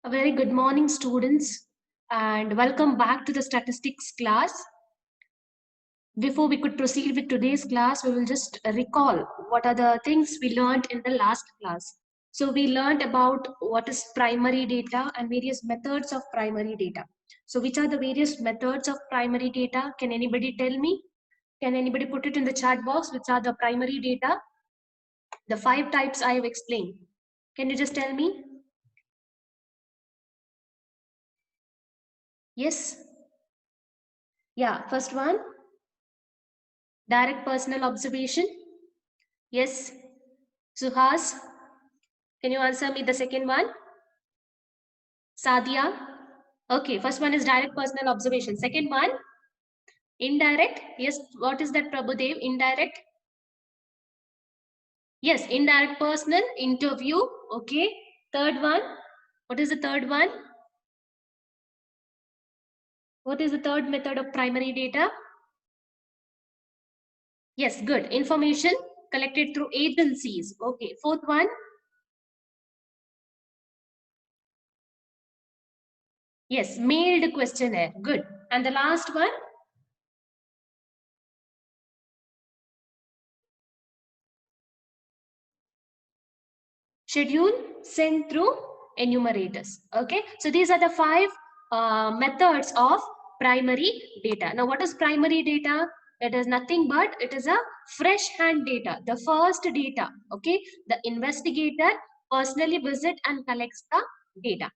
A very good morning, students, and welcome back to the statistics class. Before we could proceed with today's class, we will just recall what are the things we learned in the last class. So we learned about what is primary data and various methods of primary data. So which are the various methods of primary data? Can anybody tell me? Can anybody put it in the chat box? Which are the primary data? The 5 types I have explained. Can you just tell me? Yes? Yeah, first one. Direct personal observation. Yes. Suhas, can you answer me the second one? Sadia. Okay, first one is direct personal observation. Second one, indirect. Yes, what is that, Prabhudev? Indirect. Yes, indirect personal interview. Okay. Third one. What is the third one? What is the third method of primary data? Yes, good. Information collected through agencies. Okay. Fourth one. Yes, mailed questionnaire. Good. And the last one. Schedule sent through enumerators. Okay, so these are the 5 methods of primary data. Now, what is primary data? It is nothing but it is a fresh hand data, the first data. Okay, the investigator personally visit and collects the data.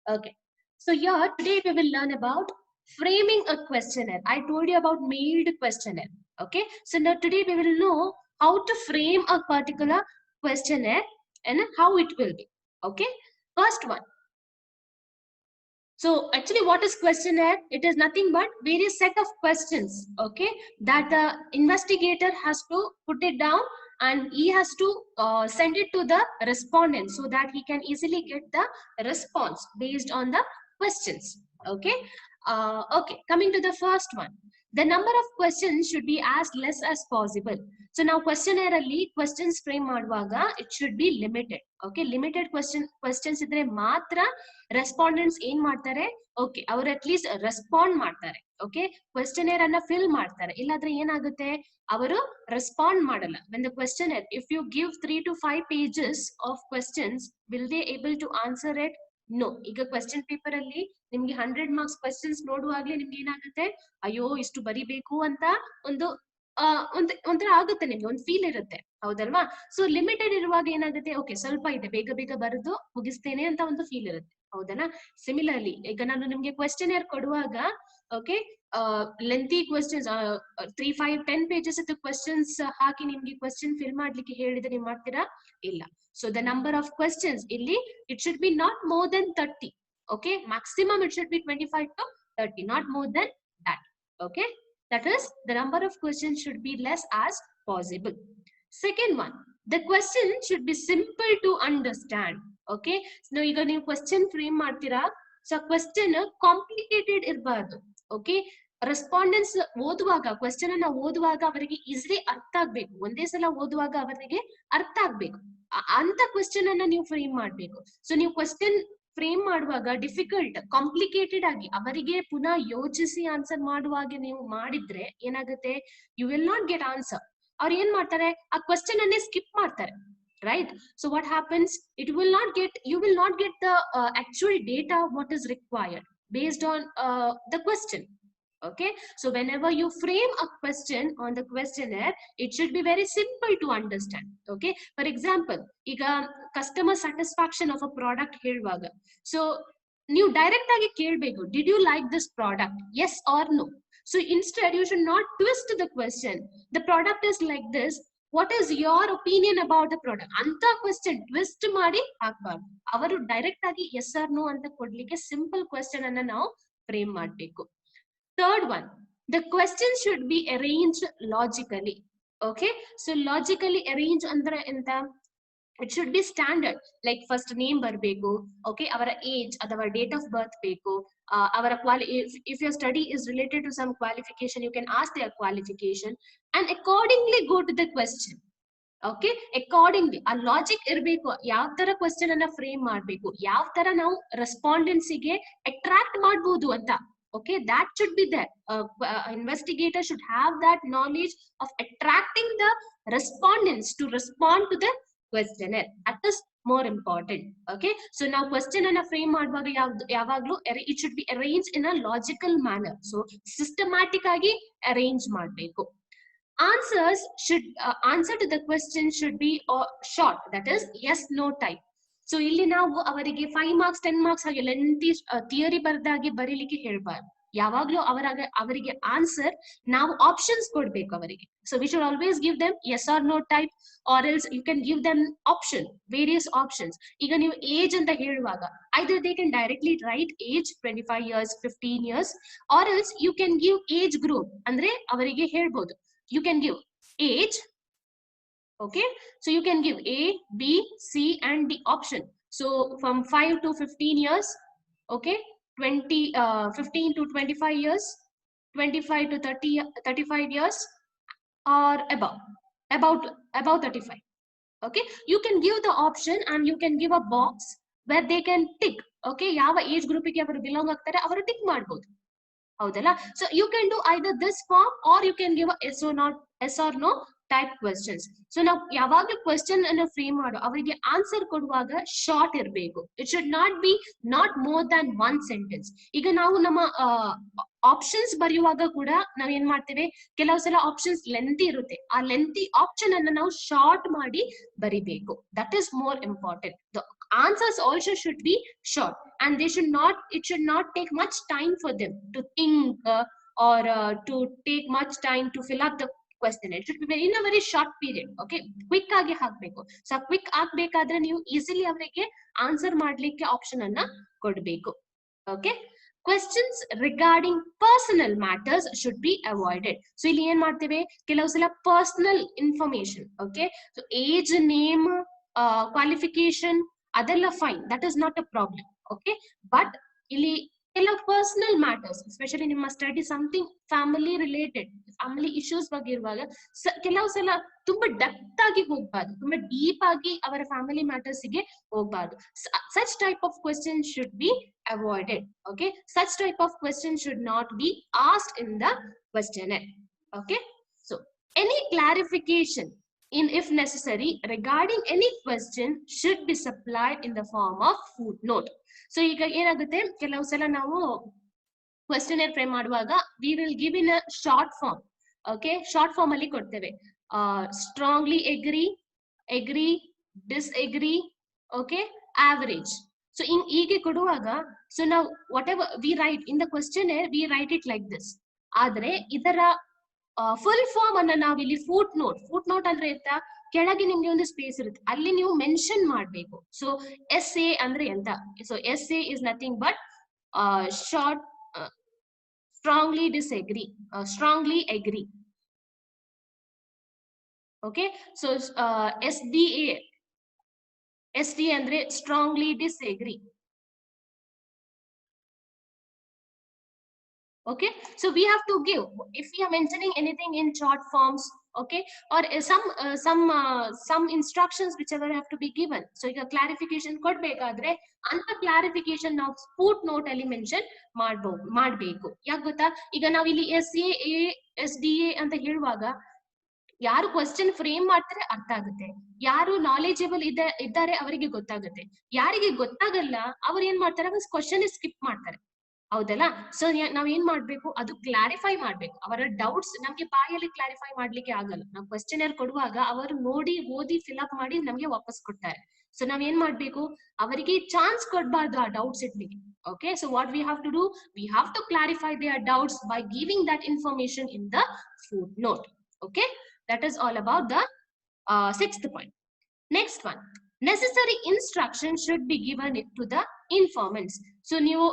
Okay, so here today we will learn about framing a questionnaire. I told you about mailed questionnaire. Okay, so now today we will know how to frame a particular questionnaire and how it will be. Okay, first one. So actually what is questionnaire? It is nothing but various set of questions, okay, that the investigator has to put it down and he has to send it to the respondent so that he can easily get the response based on the questions. Okay, okay, coming to the first one. The number of questions should be as less as possible. So now questionnaire ಅಲ್ಲಿ questions frame ಮಾಡುವಾಗ it should be limited. Okay, limited questions ಇದ್ರೆ ಮಾತ್ರ respondents ಏನ್ ಮಾಡ್ತಾರೆ, okay ಅವರು at least respond ಮಾಡ್ತಾರೆ. Okay, ಕ್ವೆಶ್ಚನೇರ್ ಅನ್ನ fill ಮಾಡ್ತಾರೆ. ಇಲ್ಲಾದ್ರೆ ಏನಾಗುತ್ತೆ, ಅವರು ರೆಸ್ಪಾಂಡ್ ಮಾಡಲ್ಲ. when the questionnaire, if you give 3 to 5 pages of questions, will they able to answer it? No. ಈಗ ಕ್ವೆಶ್ಚನ್ ಪೇಪರ್ ಅಲ್ಲಿ ನಿಮ್ಗೆ 100 ಮಾರ್ಕ್ಸ್ ಕ್ವೆಶ್ಚನ್ಸ್ ನೋಡುವಾಗ್ಲೇ ನಿಮ್ಗೆ ಏನಾಗುತ್ತೆ, ಅಯ್ಯೋ ಇಷ್ಟು ಬರಿಬೇಕು ಅಂತ ಒಂದು ಒಂಥರ ಆಗುತ್ತೆ, ನಿಮ್ಗೆ ಒಂದು ಫೀಲ್ ಇರುತ್ತೆ, ಹೌದಲ್ವಾ? ಸೊ ಲಿಮಿಟೆಡ್ ಇರುವಾಗ ಏನಾಗುತ್ತೆ, ಓಕೆ ಸ್ವಲ್ಪ ಇದೆ, ಬೇಗ ಬೇಗ ಬರೆದು ಮುಗಿಸ್ತೇನೆ ಅಂತ ಒಂದು ಫೀಲ್ ಇರುತ್ತೆ, ಹೌದನಾ? ಸಿಮಿಲರ್ಲಿ ಈಗ ನಾನು ನಿಮ್ಗೆ ಕ್ವೆಶ್ಚನೇರ್ ಕೊಡುವಾಗ, ಓಕೆ, ಲೆಂತಿ ಕ್ವೆಶ್ಚನ್ಸ್ 3, 5, 10 pages ಇದ್ದು ಕ್ವೆಶ್ಚನ್ಸ್ ಹಾಕಿ ನಿಮ್ಗೆ ಕ್ವೆಶ್ಚನ್ ಫಿಲ್ ಮಾಡ್ಲಿಕ್ಕೆ ಹೇಳಿದ್ರೆ ನೀವು ಮಾಡ್ತೀರಾ? ಇಲ್ಲ. So the number of questions ಇಲ್ಲಿ it should be not more than 30. Okay, maximum it should be 25 to 30, not more than that. Okay, that is the number of questions should be less as possible. Second one, the question should be simple to understand. Okay, so ಈಗ ನೀವು question frame ಮಾಡ್ತೀರಾ, so question complicated ಇರಬಾರ್ದು. Okay, ರೆಸ್ಪಾಂಡೆನ್ಸ್ ಓದುವಾಗ question ಅನ್ನ ಓದುವಾಗ ಅವರಿಗೆ easily ಅರ್ಥ ಆಗ್ಬೇಕು, ಒಂದೇ ಸಲ ಓದುವಾಗ ಅವರಿಗೆ ಅರ್ಥ ಆಗ್ಬೇಕು ಅಂತ ಕ್ವೆಶ್ಚನ್ ಅನ್ನ ನೀವು ಫ್ರೇಮ್ ಮಾಡ್ಬೇಕು. ಸೊ ನೀವು ಕ್ವೆಶ್ಚನ್ ಫ್ರೇಮ್ ಮಾಡುವಾಗ ಡಿಫಿಕಲ್ಟ್ ಕಾಂಪ್ಲಿಕೇಟೆಡ್ ಆಗಿ ಅವರಿಗೆ ಪುನಃ ಯೋಚಿಸಿ ಆನ್ಸರ್ ಮಾಡುವಾಗ ನೀವು ಮಾಡಿದ್ರೆ ಏನಾಗುತ್ತೆ, you will not get answer. ಅವ್ರು ಏನ್ ಮಾಡ್ತಾರೆ, ಆ ಕ್ವೆಶ್ಚನ್ ಅನ್ನೇ ಸ್ಕಿಪ್ ಮಾಡ್ತಾರೆ, right? So what happens, you will not get the actual data what is required based on the question. Okay, so whenever you frame a question on the questionnaire, it should be very simple to understand. Okay, for example, ಈಗ customer satisfaction of a product ಹೇಳುವಾಗ, so ನೀವು direct ಆಗಿ ಕೇಳಬೇಕು, did you like this product, yes or no? So instead you should not twist the question, the product is like this, what is your opinion about the product ಅಂತ question twist ಮಾಡಿ ಹಾಕ್ಬಾರ್ದು. ಅವರು direct ಆಗಿ S or no ಅಂತ ಕೊಡ್ಲಿಕ್ಕೆ simple question ಅನ್ನ ನಾವು frame ಮಾಡಬೇಕು. Third one, the question should be arranged logically. Okay, so logically arrange ಅಂದ್ರೆ ಎಂತ, it should be standard, like first name ಬರಬೇಕು, okay, ಅವರ ಏಜ್ ಅಥವಾ ಡೇಟ್ ಆಫ್ ಬರ್ತ್ ಬೇಕು, ಅವರ if your study is related to some qualification, you can ask their qualification and accordingly go to the question. Okay accordingly ಆ logic ಇರಬೇಕು, ಯಾವ ತರ question ಅನ್ನ ಫ್ರೇಮ್ ಮಾಡಬೇಕು, ಯಾವ ತರ ನಾವು ರೆಸ್ಪಾಂಡೆನ್ಸಿಗೆ ಅಟ್ರಾಕ್ಟ್ ಮಾಡಬಹುದು ಅಂತ. Okay, that should be there. Investigator should have that knowledge of attracting the respondents to respond to the questionnaire. That is more important. Okay, so now question and a frame ಮಾಡುವಾಗ ಯಾವಾಗಲೂ it should be arranged in a logical manner. So systematic ಆಗಿ arrange ಮಾಡಬೇಕು. Answers should answer to the question should be short, that is yes no type. So ಇಲ್ಲಿ ನಾವು ಅವರಿಗೆ 5 marks 10 marks ಹಾಗೆ lengthy theory ಬರ್ದಾಗಿ ಬರೀಲಿಕ್ಕೆ ಹೇಳ್ಬಾರ್ದು. ಯಾವಾಗ್ಲೂ ಅವರಿಗೆ ಆನ್ಸರ್ ನಾವು ಆಪ್ಷನ್ಸ್ ಕೊಡ್ಬೇಕು ಅವರಿಗೆ. So we should always give them yes or no type, or else you can give them option, various options. ಈಗ ನೀವು ಏಜ್ ಅಂತ ಹೇಳುವಾಗ either they can directly write age 25 years 15 years, or else you can give age group. ಅಂದ್ರೆ ಅವರಿಗೆ ಹೇಳ್ಬೋದು, you can give age. Okay, so you can give A, B, C and D option. So from 5 to 15 years, okay, 15 to 25 years, 25 to 35 years, or about 35. Okay, you can give the option and you can give a box where they can tick. Okay, ಯಾವ age ಗ್ರೂಪಿಗೆ ಅವರು belong ಆಗ್ತಾರೆ ಅವರು tick ಮಾಡಬಹುದು. ಹೌದಲ್ಲ? So you can do either this form or you can give yes or no type questions. So ನಾವು ಯಾವಾಗಲೂ question ಅನ್ನು ಫ್ರೇಮ್ ಮಾಡೋ ಅವರಿಗೆ ಆನ್ಸರ್ ಕೊಡುವಾಗ ಶಾರ್ಟ್ ಇರಬೇಕು. It should not more than 1 sentence. ಈಗ ನಾವು ನಮ್ಮ ಆಪ್ಷನ್ಸ್ ಬರೆಯುವಾಗ ಕೂಡ ನಾವ್ ಏನ್ ಮಾಡ್ತೇವೆ, ಕೆಲವು ಸಲ ಆಪ್ಷನ್ಸ್ ಲೆಂತಿ ಇರುತ್ತೆ, ಆ ಲೆಂತಿ ಆಪ್ಷನ್ ಅನ್ನು ನಾವು ಶಾರ್ಟ್ ಮಾಡಿ ಬರಿಬೇಕು. That is more important. The answers also should be short, and it should not take much time for them to think or to take much time to fill up the question. It should be in a very short period. Okay, quick agi ಹಾಕಬೇಕು. So quick ಆಗಬೇಕಾದ್ರೆ ನೀವು easily ಅವರಿಗೆ answer ಮಾಡ್ಲಿಕ್ಕೆ option ಅನ್ನ ಕೊಡಬೇಕು. Okay, questions regarding personal matters should be avoided. So ಇಲ್ಲಿ ಏನ್ ಮಾಡ್ತೇವೆ, ಕೆಲವು ಸಲ personal information, okay, so age, name, qualification ಅದೆಲ್ಲ fine, that is not a problem. Okay, but ಇಲ್ಲಿ ಕೆಲವು ಪರ್ಸನಲ್ ಮ್ಯಾಟರ್ಸ್, ಎಸ್ಪೆಷಲಿ ನಿಮ್ಮ study something family related, family issues ಬಗ್ಗೆ ಇರುವಾಗ ಕೆಲವು ಸಲ ತುಂಬಾ ಡೆಪ್ತ್ ಆಗಿ ಹೋಗ್ಬಾರ್ದು, ತುಂಬಾ ಡೀಪ್ ಆಗಿ ಅವರ ಫ್ಯಾಮಿಲಿ ಮ್ಯಾಟರ್ಸ್ ಗೆ ಹೋಗ್ಬಾರ್ದು. Such type of question should be avoided. Okay, such type of question should not be asked in the questionnaire. Okay, so any clarification if necessary regarding any question should be supplied in the form of footnote. So ಈಗ ಏನಾಗುತ್ತೆ, ಕೆಲವು ಸಲ ನಾವು questionnaire frame ಮಾಡುವಾಗ we will give in a short form. Okay, short form ಅಲ್ಲಿ ಕೊಡ್ತೇವೆ, strongly agree, disagree, okay, average. So ಹೀಗೆ ಕೊಡುವಾಗ, so now whatever we write in the questionnaire we write it like this. ಆದ್ರೆ ಇದರ full form ಅನ್ನ ನಾವು ಇಲ್ಲಿ foot note ಅಂದ್ರೆ ಎಂತ, ಕೆಳಗೆ ನಿಮ್ಗೆ ಒಂದು ಸ್ಪೇಸ್ ಇರುತ್ತೆ, ಅಲ್ಲಿ ನೀವು ಮೆನ್ಷನ್ ಮಾಡಬೇಕು. ಸೊ ಎಸ್ ಎ ಅಂದ್ರೆ ಎಂತ, so S A is nothing but short strongly disagree, strongly agree. Okay, so S D ಅಂದ್ರೆ strongly disagree. Okay, so we have to give, if we are mentioning anything in short forms, okay, or some instructions whichever have to be given. So ಈಗ clarification ಕೊಡ್ಬೇಕಾದ್ರೆ ಅಂತ clarification ನಾವು footnote ಅಲ್ಲಿ mention ಮಾಡಬೇಕು. ಯಾಕೆ ಗೊತ್ತಾ, ಈಗ ನಾವು ಇಲ್ಲಿ SDA ಅಂತ ಹೇಳುವಾಗ ಯಾರು ಕ್ವಶನ್ ಫ್ರೇಮ್ ಮಾಡ್ತಾರೆ ಅರ್ಥ ಆಗುತ್ತೆ, ಯಾರು ನಾಲೆಜಬಲ್ ಇದ್ದಾರೆ ಅವರಿಗೆ ಗೊತ್ತಾಗುತ್ತೆ, ಯಾರಿಗೆ ಗೊತ್ತಾಗಲ್ಲ ಅವ್ರು ಏನ್ ಮಾಡ್ತಾರೆ, ಕ್ವಶನ್ ಸ್ಕಿಪ್ ಮಾಡ್ತಾರೆ. ಹೌದಲ್ಲ? ಸೊ ನಾವ್ ಏನ್ ಮಾಡ್ಬೇಕು, ಅದು ಕ್ಲಾರಿಫೈ ಮಾಡ್ಬೇಕು. ಅವರ ಡೌಟ್ಸ್ ನಮ್ಗೆ ಬಾಯಲ್ಲಿ ಕ್ಲಾರಿಫೈ ಮಾಡ್ಲಿಕ್ಕೆ ಆಗಲ್ಲ. ನಾವು ಕ್ವೆಶ್ಚನರ್ ಕೊಡುವಾಗ ಅವರು ನೋಡಿ ಓದಿ ಫಿಲ್ ಅಪ್ ಮಾಡಿ ನಮ್ಗೆ ವಾಪಸ್ ಕೊಡ್ತಾರೆ. ಸೊ ನಾವ್ ಏನ್ ಮಾಡ್ಬೇಕು, ಅವರಿಗೆ ಚಾನ್ಸ್ ಕೊಡ್ಬಾರ್ದು ಆ ಡೌಟ್ಸ್ ಇಡ್ಲಿಕ್ಕೆ. Okay, so what we have to do, we have to clarify their doubts by giving that information in the footnote. Okay, that is all about the 6th point. Next one, necessary instructions should be given to the informants. So ನೀವು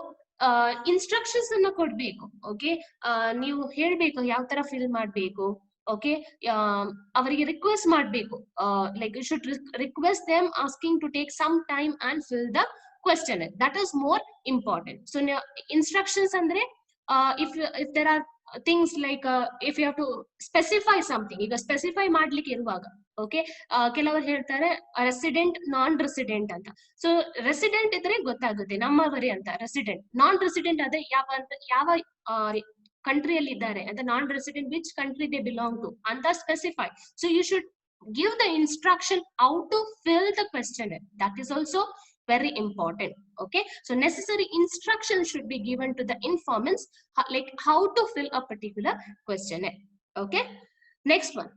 instructions ಅನ್ನ ಕೊಡ್ಬೇಕು. Okay, ನೀವು ಹೇಳ್ಬೇಕು ಯಾವ ತರ fill ಮಾಡ್ಬೇಕು. Okay, ಅವರಿಗೆ request ಮಾಡ್ಬೇಕು, like you should request them asking to take some time and fill the question. That is more important. So instructions ಅಂದ್ರೆ if there are things like if you have to specify something, ಈಗ specify ಮಾಡ್ಲಿಕ್ಕೆ ಇರುವಾಗ okay, ಕೆಲವರು ಹೇಳ್ತಾರೆ resident non resident ಅಂತ. So resident ಇದ್ರೆ ಗೊತ್ತಾಗುತ್ತೆ ನಮ್ಮವರೇ ಅಂತ. ರೆಸಿಡೆಂಟ್ ನಾನ್ ರೆಸಿಡೆಂಟ್ ಆದ್ರೆ ಯಾವ ಕಂಟ್ರಿಯಲ್ಲಿ ಇದ್ದಾರೆ ಅಂತ. Non resident which country they belong to ಅಂತ specify. So you should give the instruction how to fill the questionnaire. That is also very important. Okay, so necessary instructions should be given to the informants, like how to fill a particular questionnaire. Okay, next one,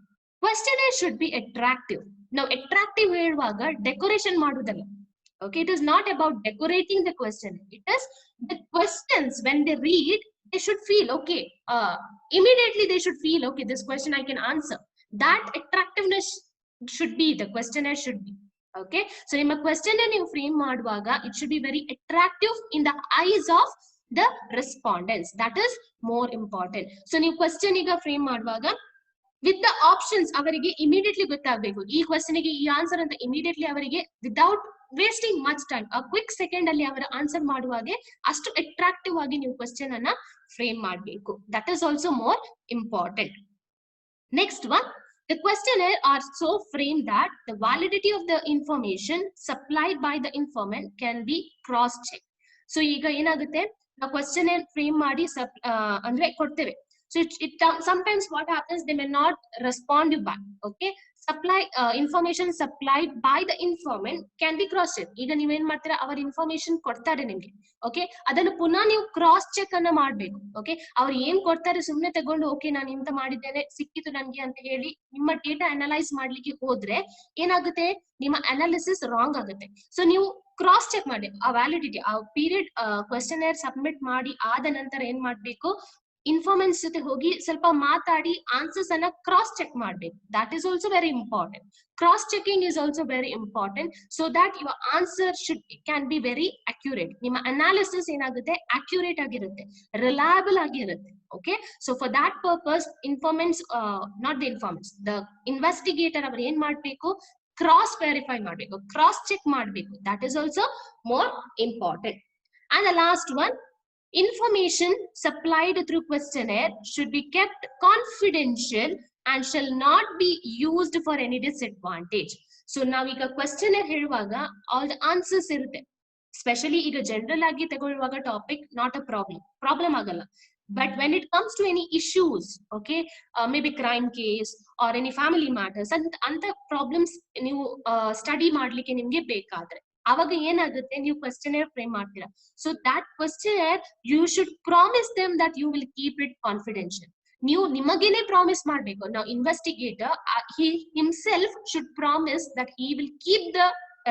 questionnaire should be attractive. Now attractive ಹೇಳುವಾಗ decoration ಮಾಡುವುದಲ್ಲ. Okay, it is not about decorating the questionnaire. It is the questions when they read, they should feel okay, immediately they should feel okay, this question I can answer. That attractiveness should be, the questionnaire should be. Okay, so ನಿಮ್ಮ questionnaire ನೀವು frame ಮಾಡುವಾಗ it should be very attractive in the eyes of the respondents. That is more important. So ನೀವು question ಈಗ frame ಮಾಡುವಾಗ with the options ಅವರಿಗೆ immediately ಗೊತ್ತಾಗಬೇಕು ಈ question ಗೆ ಈ ಆನ್ಸರ್ ಅಂತ. immediately ಅವರಿಗೆ without wasting much time, a quick second ಅಲ್ಲಿ ಅವರ ಆನ್ಸರ್ ಮಾಡುವಾಗೆ ಅಷ್ಟು ಅಟ್ರಾಕ್ಟಿವ್ ಆಗಿ ನೀವು question ಅನ್ನ frame ಮಾಡಬೇಕು. That is also more important. Next one, the questionnaire are so framed that the validity of the information supplied by the informant can be cross-checked. So ಈಗ ಏನಾಗುತ್ತೆ, ನಾವು questionnaire frame ಮಾಡಿ ಅಂದ್ರೆ ಕೊಡ್ತೇವೆ. So it sometimes what happens, they may not respond you back. Okay, information supplied by the informant can be cross-checked. ಈಗ ನೀವೇನ್ ಮಾಡ್ತೀರಾ, ಅವರ ಇನ್ಫಾರ್ಮೇಶನ್ ಕೊಡ್ತಾರೆ ನಿಮ್ಗೆ. ಓಕೆ, ಅದನ್ನು ಪುನಃ ನೀವು ಕ್ರಾಸ್ ಚೆಕ್ ಅನ್ನ ಮಾಡ್ಬೇಕು. ಓಕೆ, ಅವ್ರು ಏನ್ ಕೊಡ್ತಾರೆ ಸುಮ್ನೆ ತಗೊಂಡು ಓಕೆ ನಾನು ಇಂತ ಮಾಡಿದ್ದೇನೆ ಸಿಕ್ಕಿತು ನನ್ಗೆ ಅಂತ ಹೇಳಿ ನಿಮ್ಮ ಡೇಟಾ ಅನಲೈಸ್ ಮಾಡ್ಲಿಕ್ಕೆ ಹೋದ್ರೆ ಏನಾಗುತ್ತೆ, ನಿಮ್ಮ ಅನಾಲಿಸಿಸ್ ರಾಂಗ್ ಆಗುತ್ತೆ. ಸೊ ನೀವು ಕ್ರಾಸ್ ಚೆಕ್ ಮಾಡಿ ಆ ವ್ಯಾಲಿಡಿಟಿ, ಆ ಪೀರಿಯಡ್ ಕ್ವೆಶ್ಚನೇರ್ ಸಬ್ಮಿಟ್ ಮಾಡಿ ಆದ ನಂತರ ಏನ್ ಮಾಡ್ಬೇಕು, ಇನ್ಫಾರ್ಮೆನ್ಸ್ ಜೊತೆ ಹೋಗಿ ಸ್ವಲ್ಪ ಮಾತಾಡಿ ಆನ್ಸರ್ಸ್ ಅನ್ನ ಕ್ರಾಸ್ ಚೆಕ್ ಮಾಡ್ಬೇಕು. That is also very important. Cross checking is also very important so that your answer can be very accurate. ನಿಮ್ಮ ಅನಾಲಿಸಿಸ್ ಏನಾಗುತ್ತೆ, ಅಕ್ಯುರೇಟ್ ಆಗಿರುತ್ತೆ, ರಿಲಯಬಲ್ ಆಗಿರುತ್ತೆ. Okay, so for that purpose informants, not the informants, the investigator ಅವ್ರು ಏನ್ ಮಾಡ್ಬೇಕು, cross verify ಮಾಡ್ಬೇಕು, cross check ಮಾಡ್ಬೇಕು. That is also more important. And the last one, information supplied through questionnaire should be kept confidential and shall not be used for any disadvantage. So ನಾವೀಗ questionnaire ಹೇಳುವಾಗ all the answers ಇರುತ್ತೆ. Specially ಈಗ general ಆಗಿ ತಗೊಳ್ಳುವಾಗ topic not a problem ಆಗಲ್ಲ. But when it comes to any issues, okay, maybe crime case or any family matters, ಅಂತ problems ನೀವು study ಮಾಡ್ಲಿಕ್ಕೆ ನಿಮ್ಗೆ ಬೇಕಾದ್ರೆ ಅವಾಗ ಏನಾಗುತ್ತೆ, ನೀವು ಕ್ವೆಶ್ಚನೇರ್ ಫ್ರೇಮ್ ಮಾಡ್ತೀರಾ. So that questionnaire you should promise them that you will keep it confidential. ನೀವು ನಿಮಗೇನೆ ಪ್ರಾಮಿಸ್ ಮಾಡ್ಬೇಕು. ನಾವು investigator he himself should promise that he will keep the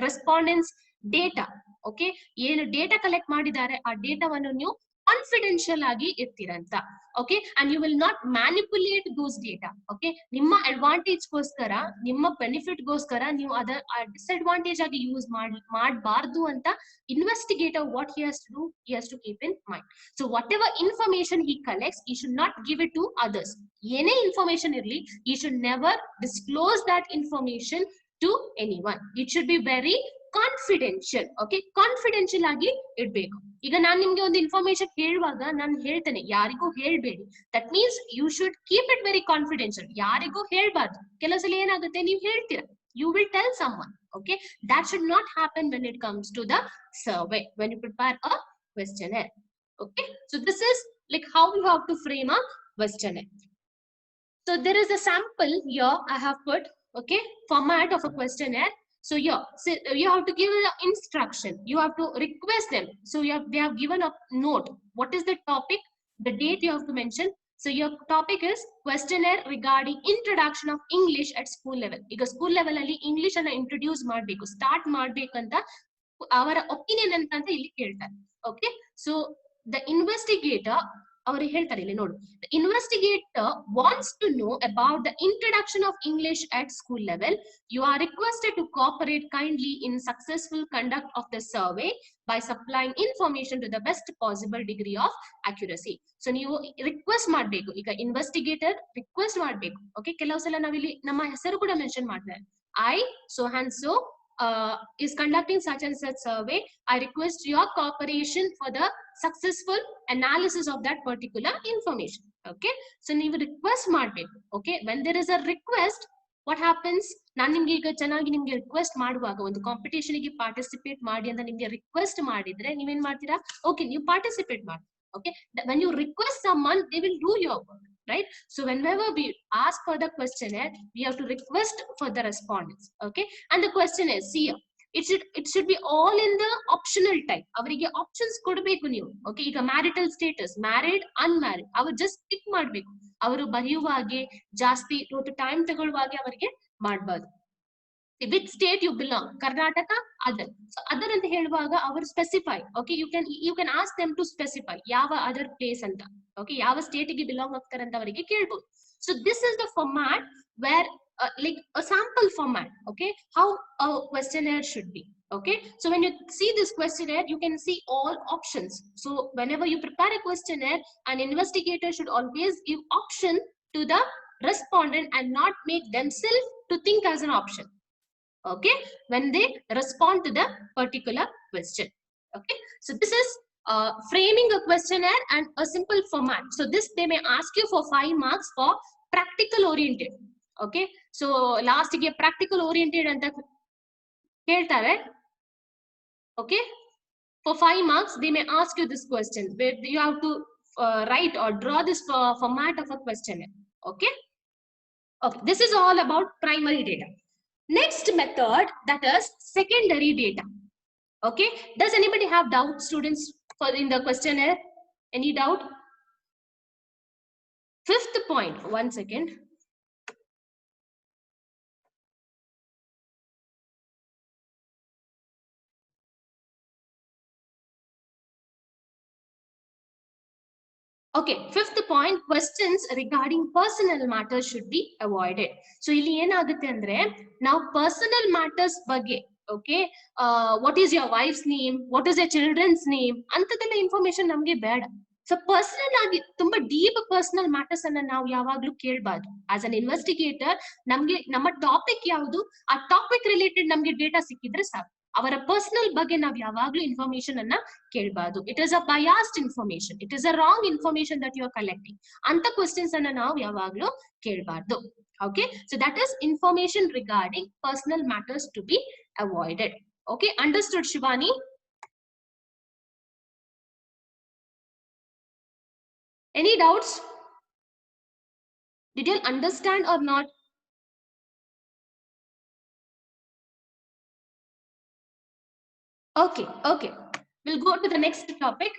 respondents data. ಓಕೆ, ಏನು ಡೇಟಾ ಕಲೆಕ್ಟ್ ಮಾಡಿದ್ದಾರೆ ಆ ಡೇಟಾವನ್ನು ನೀವು ಕಾನ್ಫಿಡೆನ್ಷಿಯಲ್ ಆಗಿ ಇರ್ತೀರಂತ. Okay, and you will not manipulate those data. Okay, ನಿಮ್ಮ ಅಡ್ವಾಂಟೇಜ್ ಗೋಸ್ಕರ, ನಿಮ್ಮ ಬೆನಿಫಿಟ್ ಗೋಸ್ಕರ ನೀವು ಅದರ ಡಿಸ್ಅಡ್ವಾಂಟೇಜ್ ಆಗಿ ಯೂಸ್ ಮಾಡಬಾರ್ದು ಅಂತ investigator what he has to keep in mind. So whatever information he collects, he should not give it to others. ಏನೇ ಇನ್ಫಾರ್ಮೇಶನ್ ಇರಲಿ, he should never disclose that information to anyone. It should be very confidential. Okay, confidential ಆಗಿ ಇಡ್ಬೇಕು. ಈಗ ನಾನು ನಿಮ್ಗೆ ಒಂದು information ಹೇಳುವಾಗ ನಾನು ಹೇಳ್ತೇನೆ ಯಾರಿಗೂ ಹೇಳ್ಬೇಡಿ. That means you should keep it very confidential. ಯಾರಿಗೂ ಹೇಳ್ಬಾರ್ದು. ಕೆಲವು ಸಲ ಏನಾಗುತ್ತೆ, ನೀವು ಹೇಳ್ತೀರಾ, you will tell someone. Okay, that should not happen when it comes to the survey, when you prepare a questionnaire. Okay, so this is like how you have to frame a questionnaire. So there is a sample here I have put. Okay, format of a questionnaire. So yeah, so you have to give an instruction. You have to request them. So they have given a note. What is the topic? The date you have to mention. So your topic is questionnaire regarding introduction of English at school level. ಈಗ school level ಅಲ್ಲಿ English ಅನ್ನ introduce ಮಾಡಬೇಕು, start ಮಾಡ್ಬೇಕಂತ ಅವರ opinion ಅಂತ ಇಲ್ಲಿ ಕೇಳ್ತಾರೆ. Okay, so the investigator ಅವರು ಹೇಳ್ತಾರೆ ಇಲ್ಲಿ ನೋಡು, the investigator wants to know about the introduction of English at school level. You are requested to cooperate kindly in successful conduct of the survey by supplying information to the best possible degree of accuracy. So ನೀವು request ಮಾಡಬೇಕು. ಈಗ investigator request ಮಾಡಬೇಕು. Okay, ಕೆಲವು ಸಲ ನಾವಿಲ್ಲಿ ನಮ್ಮ ಹೆಸರು ಕೂಡ ಮೆನ್ಷನ್ ಮಾಡ್ತಾರೆ. I so and so is conducting such and such survey. I request your cooperation for the successful analysis of that particular information. Okay, so ನೀವು ರಿಕ್ವೆಸ್ಟ್ ಮಾಡಬೇಕು. Okay, when there is a request, what happens, ನಾನು ನಿಮ್ಗೆ ಈಗ ಚೆನ್ನಾಗಿ ನಿಮ್ಗೆ request ಮಾಡುವಾಗ ಒಂದು competition ಗೆ ಪಾರ್ಟಿಸಿಪೇಟ್ ಮಾಡಿ ಅಂತ ನಿಮ್ಗೆ ರಿಕ್ವೆಸ್ಟ್ ಮಾಡಿದ್ರೆ ನೀವೇನ್ ಮಾಡ್ತೀರಾ, ಓಕೆ ನೀವು ಪಾರ್ಟಿಸಿಪೇಟ್ ಮಾಡಿ. Okay, when you request someone, they will do your work, right? So whenever we ask for the questionnaire, we have to request for the respondents. Okay, and the question is, see, it should be all in the optional type. ಅವರಿಗೆ options ಕೊಡಬೇಕು ನೀವು. Okay, ಈಗ marital status, married, unmarried, ಅವರು just tick ಮಾಡಬೇಕು. ಅವರು ಬರೆಯುವಾಗೆ ಜಾಸ್ತಿ time ತಗೊಳ್ಳುವಾಗೆ ಅವರಿಗೆ ಮಾಡಬಾರ್ದು. Which state you belong, Karnataka, other. So other ಅಂತ ಹೇಳುವಾಗ ಅವರು specify. Okay, you can ask them to specify ಯಾವ ಅದರ್ ಪ್ಲೇಸ್ ಅಂತ. ಓಕೆ, ಯಾವ ಸ್ಟೇಟ್ ಗೆ ಬಿಲಾಂಗ್ ಆಗ್ತಾರೆ ಅಂತ ಅವರಿಗೆ ಕೇಳ್ಬೋದು. So this is the format where like a sample format. Okay, how a questionnaire should be. Okay, so when you see this questionnaire, you can see all options. So whenever you prepare a questionnaire, an investigator should always give option to the respondent and not make themselves to think as an option. Okay, when they respond to the particular question. Okay, so this is framing a questionnaire and a simple format. So this they may ask you for 5 marks for practical oriented. Okay, so last ಗೆ practical oriented ಅಂತ ಹೇಳ್ತಾರೆ. Okay, for 5 marks they may ask you this question where you have to write or draw this format of a questionnaire. Okay, okay, this is all about primary data. Next method, that is secondary data. Okay, does anybody have doubt, students, for in the questionnaire? Any doubt? Fifth point, 1 second. Okay, fifth point, questions regarding personal matters should be avoided. So ಇಲ್ಲಿ ಏನಾಗುತ್ತೆ ಅಂದ್ರೆ ನಾವು personal matters ಬಗ್ಗೆ, okay, what is your wife's name, what is your children's name ಅಂತದೆಲ್ಲ information ನಮ್ಗೆ ಬೇಡ. So personal ಆಗಿ ತುಂಬಾ ಡೀಪ್ ಪರ್ಸನಲ್ ಮ್ಯಾಟರ್ಸ್ ಅನ್ನ ನಾವು ಯಾವಾಗ್ಲೂ ಕೇಳಬಾರ್ದು. ಆಸ್ ಅನ್ ಇನ್ವೆಸ್ಟಿಗೇಟರ್ ನಮ್ಗೆ ನಮ್ಮ ಟಾಪಿಕ್ ಯಾವುದು, ಆ ಟಾಪಿಕ್ ರಿಲೇಟೆಡ್ ನಮ್ಗೆ ಡೇಟಾ ಸಿಕ್ಕಿದ್ರೆ ಸಾಕು. ಅವರ ಪರ್ಸನಲ್ ಬಗ್ಗೆ ನಾವು ಯಾವಾಗ್ಲೂ ಇನ್ಫಾರ್ಮೇಶನ್ ಅನ್ನ ಕೇಳಬಾರ್ದು. It is a biased information, it is a wrong information that you are collecting. ಅಂತ ಕ್ವಶನ್ಸ್ ಅನ್ನ ನಾವು ಯಾವಾಗ್ಲೂ ಕೇಳಬಾರ್ದು. Okay, so that is information regarding personal matters to be avoided. Okay, understood, Shivani? Any doubts? Did you understand or not? Okay, okay. We'll go to the next topic.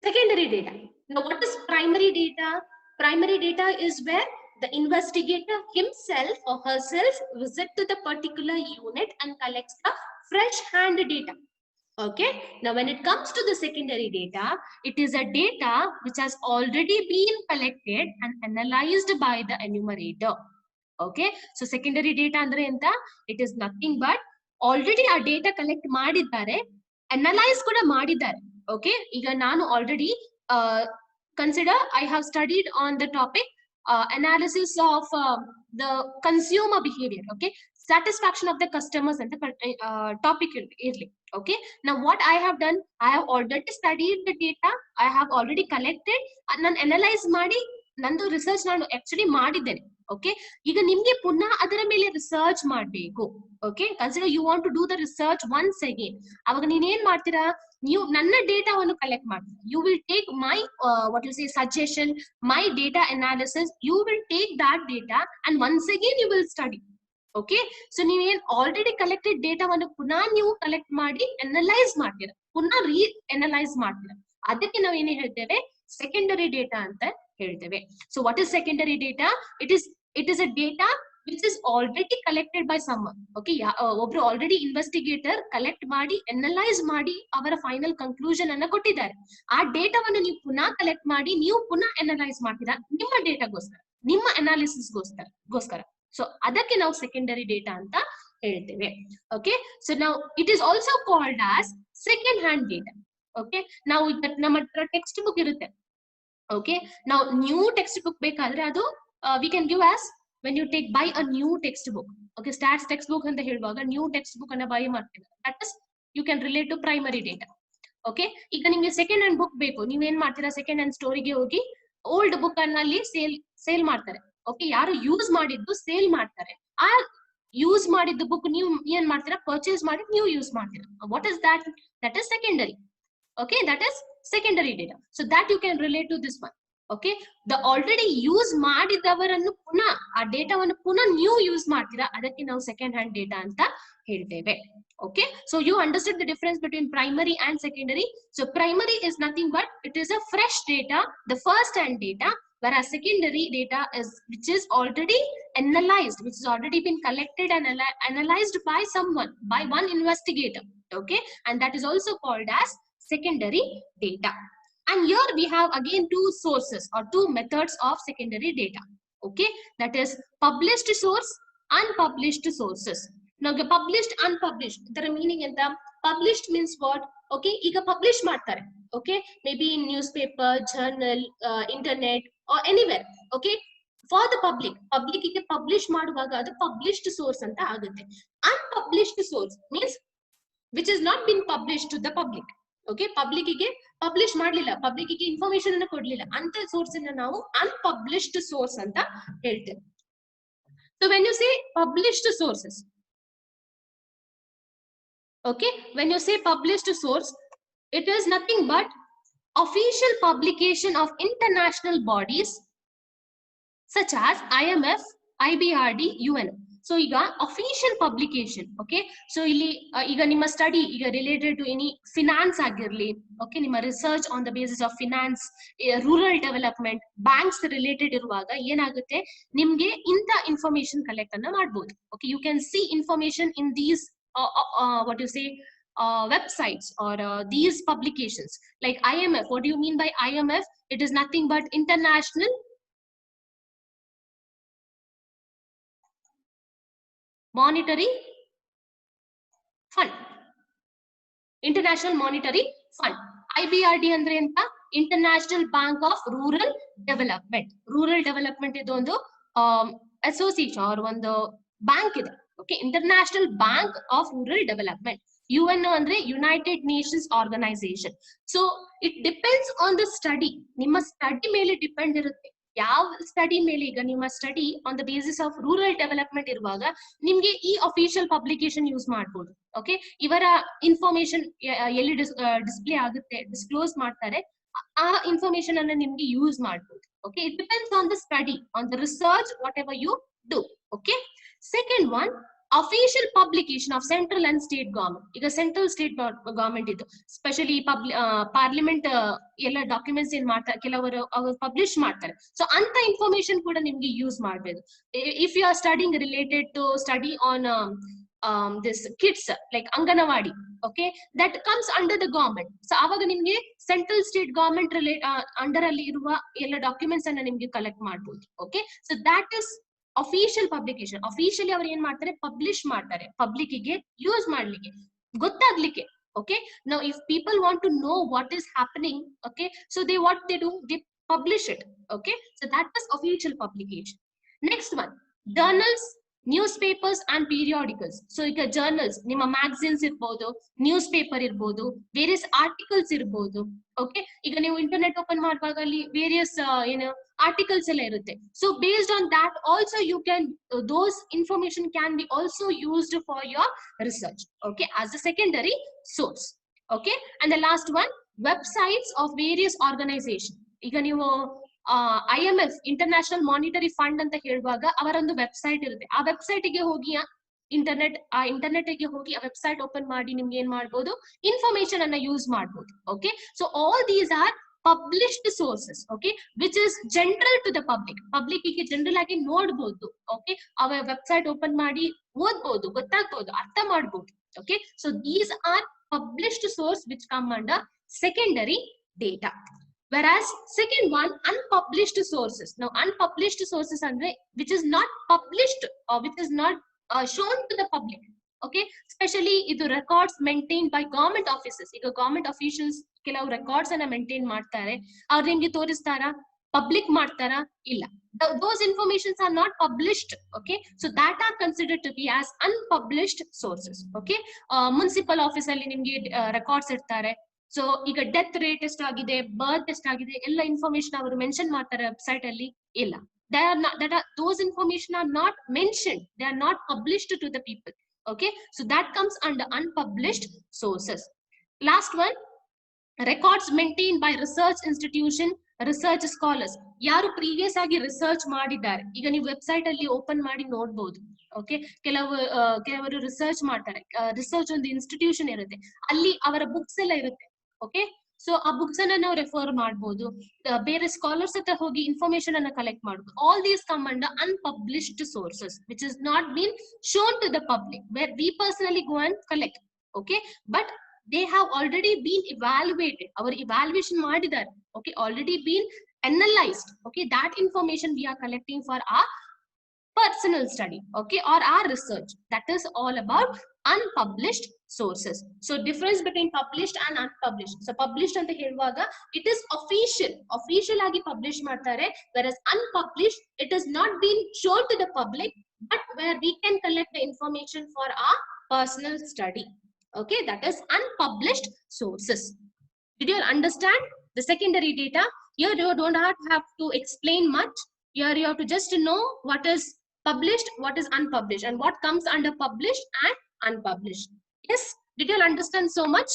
Secondary data. Now, what is primary data? Primary data is where the investigator himself or herself visit to the particular unit and collects the fresh hand data. Okay, now when it comes to the secondary data, it is a data which has already been collected and analyzed by the enumerator. Okay, so secondary data andre enta, it is nothing but already a data collect ಮಾಡಿದ್ದಾರೆ, analyze ಕೂಡ ಮಾಡಿದ್ದಾರೆ. Okay, ಈಗ ನಾನು already consider I have studied on the topic analysis of the consumer behavior. Okay, satisfaction of the customers and the topic irli. Okay, now what I have done, I have already studied the data, I have already collected and ನಾನು analyze ಮಾಡಿ ನಂದು research ನಾನು actually ಮಾಡಿದ್ದೇನೆ. Okay, ಈಗ ನಿಮ್ಗೆ ಪುನಃ ಅದರ ಮೇಲೆ ರಿಸರ್ಚ್ ಮಾಡಬೇಕು. Okay, consider you want to do the research once again. ಅವಾಗ ನೀವೇನ್ ಮಾಡ್ತೀರಾ, ನೀವು ನನ್ನ ಡೇಟಾವನ್ನು ಕಲೆಕ್ಟ್ ಮಾಡ್ತೀರಾ. You will take my what you say suggestion, my data analysis, you will take that data and once again you will study. Okay, so ನೀವೇನ್ already collected ಡೇಟಾವನ್ನು ಪುನಃ ನೀವು ಕಲೆಕ್ಟ್ ಮಾಡಿ ಅನಲೈಸ್ ಮಾಡ್ತೀರಾ, ಪುನಃ ರೀ ಅನಲೈಸ್ ಮಾಡ್ತೀರಾ. ಅದಕ್ಕೆ ನಾವು ಏನೇ ಹೇಳ್ತೇವೆ, ಸೆಕೆಂಡರಿ ಡೇಟಾ ಅಂತ ಹೇಳ್ತೇವೆ. So what is secondary data? It is a data which is already collected by someone. Okay, ಒಬ್ರು ಆಲ್ರೆಡಿ ಇನ್ವೆಸ್ಟಿಗೇಟರ್ ಕಲೆಕ್ಟ್ ಮಾಡಿ ಅನಲೈಸ್ ಮಾಡಿ ಅವರ ಫೈನಲ್ ಕನ್ಕ್ಲೂಷನ್ ಅನ್ನ ಕೊಟ್ಟಿದ್ದಾರೆ. ಆ ಡೇಟಾವನ್ನು ನೀವು ಪುನಃ ಕಲೆಕ್ಟ್ ಮಾಡಿ ನೀವು ಪುನಃ ಅನಲೈಸ್ ಮಾಡ್ತೀರಾ ನಿಮ್ಮ ಡೇಟಾಗೋಸ್ಕರ, ನಿಮ್ಮ ಅನಾಲಿಸಿಸ್ಗೋಸ್ಕರ. ಸೊ ಅದಕ್ಕೆ ನಾವು ಸೆಕೆಂಡರಿ ಡೇಟಾ ಅಂತ ಹೇಳ್ತೇವೆ. ಓಕೆ, ಸೊ ನಾವು it is also called as second hand data. Okay, ನಾವು ನಮ್ಮ ಹತ್ರ ಟೆಕ್ಸ್ಟ್ ಬುಕ್ ಇರುತ್ತೆ. ಓಕೆ, ನಾವು ನ್ಯೂ ಟೆಕ್ಸ್ಟ್ ಬುಕ್ ಬೇಕಾದ್ರೆ ಅದು we can give as when you buy a new textbook, okay, stats textbook ಅಂತ ಹೇಳುವಾಗ new textbook ಅನ್ನ buy ಮಾಡ್ತೀರಾ, that is you can relate to primary data. Okay, ಈಗ ನಿಮ್ಗೆ ಸೆಕೆಂಡ್ ಹ್ಯಾಂಡ್ ಬುಕ್ ಬೇಕು, ನೀವೇನ್ ಮಾಡ್ತೀರಾ, ಸೆಕೆಂಡ್ ಹ್ಯಾಂಡ್ ಸ್ಟೋರಿಗೆ ಹೋಗಿ ಓಲ್ಡ್ ಬುಕ್ ಅನ್ನ ಅಲ್ಲಿ ಸೇಲ್ ಮಾಡ್ತಾರೆ. ಓಕೆ, ಯಾರು ಯೂಸ್ ಮಾಡಿದ್ದು ಸೇಲ್ ಮಾಡ್ತಾರೆ, ಆ ಯೂಸ್ ಮಾಡಿದ್ದು ಬುಕ್ ನೀವು ಏನ್ ಮಾಡ್ತೀರಾ, ಪರ್ಚೇಸ್ ಮಾಡಿ ನೀವು ಯೂಸ್ ಮಾಡ್ತೀರಾ. What is that? That is secondary. Okay, that is secondary data. So that you can relate to this one. Okay, the already use ಮಾಡಿದವರನ್ನು ಪುನಃ ಆ ಡೇಟಾವನ್ನು ಪುನಃ ನೀವು ಯೂಸ್ ಮಾಡ್ತೀರಾ, ಅದಕ್ಕೆ ನಾವು ಸೆಕೆಂಡ್ ಹ್ಯಾಂಡ್ ಡೇಟಾ ಅಂತ ಹೇಳ್ತೇವೆ. Okay, so you understood the difference between primary and secondary. So primary is nothing but it is a fresh data, the first hand data, whereas secondary data is which is already analyzed, which has already been collected and analyzed by someone, by one investigator. Okay, and that is also called as secondary data. And here we have again two sources or two methods of secondary data. Okay, that is published source, unpublished sources. Now published, unpublished, the meaning in the published means what? Okay, ಈಗ publish ಮಾಡ್ತಾರೆ, okay, maybe in newspaper, journal, internet or anywhere. Okay, for the public ಗೆ publish ಮಾಡುವಾಗ ಅದು published source ಅಂತ ಆಗುತ್ತೆ. Unpublished source means which has not been published to the public. Okay, public ಗೆ publish ಮಾಡ್ಲಿಲ್ಲ, public ಗೆ information ಅನ್ನು ಕೊಡ್ಲಿಲ್ಲ, ಅಂತ ಸೋರ್ಸ್ ಅನ್ನ ನಾವು ಅನ್ಪಬ್ಲಿಷ್ಡ್ ಸೋರ್ಸ್ ಅಂತ ಹೇಳ್ತೇವೆ. So when you say published sources, okay, when you say published source, it is nothing but official publication of international bodies such as IMF, IBRD, UN. So ಈಗ official publication. Okay, so ಇಲ್ಲಿ ಈಗ ನಿಮ್ಮ study ಈಗ related to any finance ಆಗಿರ್ಲಿ, okay, ನಿಮ್ಮ research on the basis of finance, rural development, banks related ಇರುವಾಗ ಏನಾಗುತ್ತೆ, ನಿಮ್ಗೆ ಇಂಥ ಇನ್ಫಾರ್ಮೇಶನ್ ಕಲೆಕ್ಟ್ ಅನ್ನ ಮಾಡ್ಬೋದು. Okay, you can see information in these what you say websites or these publications like IMF. What do you mean by IMF? It is nothing but International Monetary Fund. International Monetary Fund. IBRD ಅಂದ್ರೆ ಎಂತ? International Bank of Rural Development. Rural Development ಇದು ಒಂದು association or ಒಂದು bank ಇದೆ. Okay, International Bank of Rural Development. UN ಅಂದ್ರೆ United Nations Organization. So it depends on the study. ನಿಮ್ಮ study ಮೇಲೆ depend ಇರುತ್ತೆ. ಯಾವ ಸ್ಟಡಿ ಮೇಲೆ, ಈಗ ನಿಮ್ಮ study on the basis of rural development ಇರುವಾಗ ನಿಮ್ಗೆ ಈ ಅಫಿಷಿಯಲ್ ಪಬ್ಲಿಕೇಶನ್ ಯೂಸ್ ಮಾಡ್ಬೋದು. ಓಕೆ, ಇವರ ಇನ್ಫಾರ್ಮೇಶನ್ ಎಲ್ಲಿ ಡಿಸ್ಪ್ಲೇ ಆಗುತ್ತೆ, ಡಿಸ್ಕ್ಲೋಸ್ ಮಾಡ್ತಾರೆ, ಆ ಇನ್ಫಾರ್ಮೇಶನ್ ಅನ್ನ ನಿಮ್ಗೆ ಯೂಸ್ ಮಾಡ್ಬೋದು. Okay, it depends on the study, on the research, whatever you do. Okay, second one, official publication of central and state government. ಈಗ ಸೆಂಟ್ರಲ್ ಸ್ಟೇಟ್ ಗವರ್ಮೆಂಟ್ ಇದು specially parliament ಎಲ್ಲ documents ಏನ್ ಮಾಡ್ತಾರೆ, ಕೆಲವರು ಅವರು ಪಬ್ಲಿಷ್ ಮಾಡ್ತಾರೆ. So ಅಂತ information ಕೂಡ ನಿಮ್ಗೆ ಯೂಸ್ ಮಾಡಬಹುದು. If you are studying related to study on this kids like anganwadi, okay, that comes under the government. So ಆವಾಗ ನಿಮ್ಗೆ ಸೆಂಟ್ರಲ್ ಸ್ಟೇಟ್ ಗವರ್ಮೆಂಟ್ ಅಂಡರ್ ಅಲ್ಲಿ ಇರುವ ಎಲ್ಲ ಡಾಕ್ಯುಮೆಂಟ್ಸ್ ಅನ್ನ ನಿಮ್ಗೆ ಕಲೆಕ್ಟ್ ಮಾಡಬಹುದು. Okay, so that is official publication. Officially ಅವ್ರು ಏನ್ ಮಾಡ್ತಾರೆ, ಪಬ್ಲಿಷ್ ಮಾಡ್ತಾರೆ ಪಬ್ಲಿಕ್ ಗೆ ಯೂಸ್ ಮಾಡ್ಲಿಕ್ಕೆ, ಗೊತ್ತಾಗ್ಲಿಕ್ಕೆ. Okay, now if people want to know what is happening, okay, so what they do, they publish it. Okay, so that is official publication. Next one, journals, newspapers and periodicals. So ಈಗ journals, ನಿಮ್ಮ magazines ಇರ್ಬೋದು, news paper ಇರ್ಬೋದು, various articles ಇರ್ಬೋದು. Okay, ಈಗ ನೀವು internet open ಮಾಡುವಾಗ ಅಲ್ಲಿ various ಏನು articles ಎಲ್ಲ ಇರುತ್ತೆ. So based on that also you can those information can be also used for your research, okay, as a secondary source. Okay, and the last one, websites of various organization. ಈಗ ನೀವು IMF international monetary fund ಅಂತ ಹೇಳುವಾಗ ಅವರೊಂದು website ಇರುತ್ತೆ. ಆ website ಗೆ ಹೋಗಿ internet ಗೆ ಹೋಗಿ ಆ ವೆಬ್ಸೈಟ್ ಓಪನ್ ಮಾಡಿ ನಿಮ್ಗೆ ಏನ್ ಮಾಡ್ಬೋದು, ಇನ್ಫಾರ್ಮೇಶನ್ ಅನ್ನ ಯೂಸ್ ಮಾಡ್ಬೋದು. Okay, so all these are published sources, okay, which is general to the public ಗೆ ಜನರಲ್ ಆಗಿ ನೋಡಬಹುದು. ಓಕೆ, ಅವರ ವೆಬ್ಸೈಟ್ ಓಪನ್ ಮಾಡಿ ಓದಬಹುದು, ಗೊತ್ತಾಗಬಹುದು, ಅರ್ಥ ಮಾಡಬಹುದು. Okay, so these are published source which come under secondary data. Whereas second one, unpublished sources. Now unpublished sources andre which is not published or which is not shown to the public. Okay, especially ಇದು records maintained by government offices. ಈಗ government officials ಕೆಲವು records ಅನ್ನ maintain ಮಾಡ್ತಾರೆ, ಅವ್ರು ನಿಮ್ಗೆ ತೋರಿಸ್ತಾರಾ, public ಮಾಡ್ತಾರಾ ಇಲ್ಲ. Those informations are not published. Okay, so that are considered to be as unpublished sources. Okay, municipal office ಅಲ್ಲಿ ನಿಮ್ಗೆ records ಇರ್ತಾರೆ. ಸೊ ಈಗ ಡೆತ್ ರೇಟ್ ಎಷ್ಟಾಗಿದೆ, ಬರ್ತ್ ಎಷ್ಟಾಗಿದೆ ಎಲ್ಲ ಇನ್ಫಾರ್ಮೇಶನ್ ಅವರು ಮೆನ್ಷನ್ ಮಾಡ್ತಾರೆ ವೆಬ್ಸೈಟ್ ಅಲ್ಲಿ ಇಲ್ಲ. Those information are not mentioned, they are not published to the people. Okay, so that comes under unpublished sources. Last one, records maintained by research institution, research scholars. ಯಾರು previous ಆಗಿ research ಮಾಡಿದ್ದಾರೆ, ಈಗ ನೀವು website ಅಲ್ಲಿ open ಮಾಡಿ ನೋಡ್ಬೋದು. Okay, ಕೆಲವರು research ಮಾಡ್ತಾರೆ, ರಿಸರ್ಚ್ ಒಂದು ಇನ್ಸ್ಟಿಟ್ಯೂಷನ್ ಇರುತ್ತೆ, ಅಲ್ಲಿ ಅವರ ಬುಕ್ಸ್ ಎಲ್ಲ ಇರುತ್ತೆ. ಓಕೆ, ಸೊ ಆ ಬುಕ್ಸ್ ಅನ್ನ ನಾವು ರೆಫರ್ ಮಾಡಬಹುದು, ಬೇರೆ ಸ್ಕಾಲರ್ಸ್ ಹತ್ರ ಹೋಗಿ ಇನ್ಫಾರ್ಮೇಶನ್ ಅನ್ನ ಕಲೆಕ್ಟ್ ಮಾಡಬಹುದು. All these come under unpublished sources which is not been shown to the public, where we personally go and collect. Okay, but they have already been evaluated, our evaluation madidare. Okay, already been analyzed. Okay, that information we are collecting for our personal study, okay, or our research. That is all about unpublished sources. So difference between published and unpublished. So published anta heluvaga it is official agi publish ಮಾಡ್ತಾರೆ, whereas unpublished it is not been shown to the public, but where we can collect the information for our personal study. Okay, that is unpublished sources. Did you understand the secondary data? Here you don't have to explain much. Here you have to just know what is published, what is unpublished, and what comes under published and unpublished. Yes, did you understand so much?